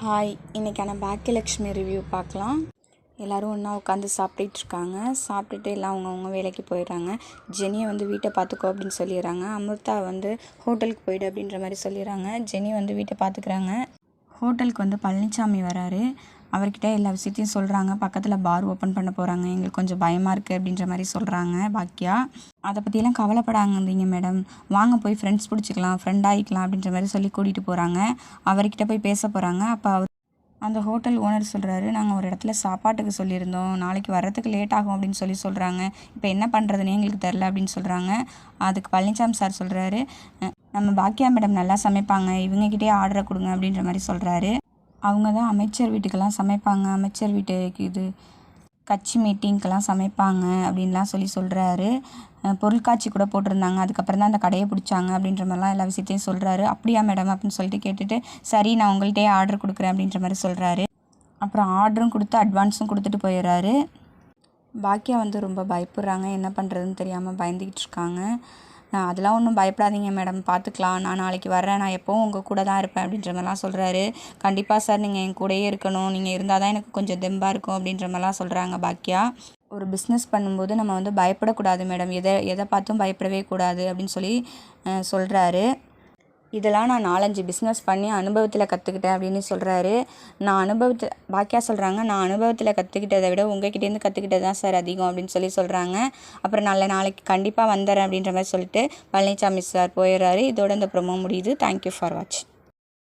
Hi, இன்றைக்கான Bhagyalakshmi review பார்க்கலாம். எல்லோரும் ஒன்றா உட்காந்து சாப்பிட்டுட்ருக்காங்க. சாப்பிட்டுட்டு எல்லாம் அவங்கவுங்க வேலைக்கு போயிடுறாங்க. ஜெனியை வீட்டை பார்த்துக்கோ அப்படின்னு சொல்லிடுறாங்க. அமிர்தா ஹோட்டலுக்கு போயிடு அப்படின்ற மாதிரி சொல்லிடுறாங்க. ஜெனி வீட்டை பார்த்துக்கிறாங்க. ஹோட்டலுக்கு பழனிசாமி வராரு. அவர்கிட்ட எல்லா விஷயத்தையும் சொல்கிறாங்க. பக்கத்தில் பார் ஓப்பன் பண்ண போகிறாங்க, எங்களுக்கு கொஞ்சம் பயமாக இருக்குது அப்படின்ற மாதிரி சொல்கிறாங்க பாக்கியா. அதை பற்றியெல்லாம் கவலைப்படாதீங்க மேடம், வாங்க போய் ஃப்ரெண்ட்ஸ் பிடிச்சிக்கலாம், ஃப்ரெண்ட் ஆகிக்கலாம் அப்படின்ற மாதிரி சொல்லி கூட்டிகிட்டு போகிறாங்க. அவர்கிட்ட போய் பேச போகிறாங்க. அப்போ அந்த ஹோட்டல் ஓனர் சொல்கிறாரு, நாங்கள் ஒரு இடத்துல சாப்பாட்டுக்கு சொல்லியிருந்தோம், நாளைக்கு வர்றதுக்கு லேட் ஆகும் அப்படின்னு சொல்கிறாங்க. இப்போ என்ன பண்ணுறதுன்னு எங்களுக்கு தெரில அப்படின்னு சொல்கிறாங்க. அதுக்கு பழனிசாமி சார் சொல்கிறாரு, நம்ம பாக்கியா மேடம் நல்லா சமைப்பாங்க, இவங்ககிட்டே ஆர்டரை கொடுங்க அப்படின்ற மாதிரி சொல்கிறாரு. அவங்க தான் அமைச்சர் வீட்டுக்கெல்லாம் சமைப்பாங்க, அமைச்சர் வீட்டுக்கு கட்சி மீட்டிங்க்கெல்லாம் சமைப்பாங்க அப்படின்லாம் சொல்கிறாரு. பொருட்காட்சி கூட போட்டிருந்தாங்க, அதுக்கப்புறம் தான் அந்த கடையை பிடிச்சாங்க அப்படின்ற மாதிரிலாம் எல்லா விஷயத்தையும் சொல்கிறாரு. அப்படியா மேடம் அப்படின்னு சொல்லிட்டு கேட்டுட்டு, சரி நான் உங்கள்கிட்டே ஆர்டர் கொடுக்குறேன் அப்படின்ற மாதிரி சொல்கிறாரு. அப்புறம் ஆர்டரும் கொடுத்து அட்வான்ஸும் கொடுத்துட்டு போயிடுறாரு. பாக்கியா ரொம்ப பயப்படுறாங்க, என்ன பண்ணுறதுன்னு தெரியாமல் பயந்துக்கிட்டு இருக்காங்க. அதெல்லாம் ஒன்றும் பயப்படாதீங்க மேடம், பார்த்துக்கலாம், நான் நாளைக்கு வர்றேன், நான் எப்போவும் உங்கள் கூட தான் இருப்பேன் அப்படின்ற மாதிரிலாம் சொல்கிறாரு. கண்டிப்பாக சார், நீங்கள் என் கூடயே இருக்கணும், நீங்கள் இருந்தால் தான் எனக்கு கொஞ்சம் தெம்பாக இருக்கும் அப்படின்ற மாதிரிலாம் சொல்கிறாங்க பாக்கியா. ஒரு பிஸ்னஸ் பண்ணும்போது நம்ம பயப்படக்கூடாது மேடம், எதை பார்த்தும் பயப்படவே கூடாது அப்படின்னு சொல்கிறாரு. இதெல்லாம் நான் 4-5 பிஸ்னஸ் பண்ணி அனுபவத்தில் கற்றுக்கிட்டேன் அப்படின்னு சொல்கிறாரு. பாக்கியா சொல்கிறாங்க, நான் அனுபவத்தில் கற்றுக்கிட்டதை விட உங்ககிட்டேருந்து கற்றுக்கிட்டது தான் சார் அதிகம் அப்படின்னு சொல்கிறாங்க. அப்புறம் நாளைக்கு கண்டிப்பாக வந்துடுறேன் அப்படின்ற மாதிரி சொல்லிட்டு பழனிசாமி சார் போயிடுறாரு. இதோட இந்த ப்ரோமோ முடியுது. தேங்க்யூ ஃபார் வாட்சிங்.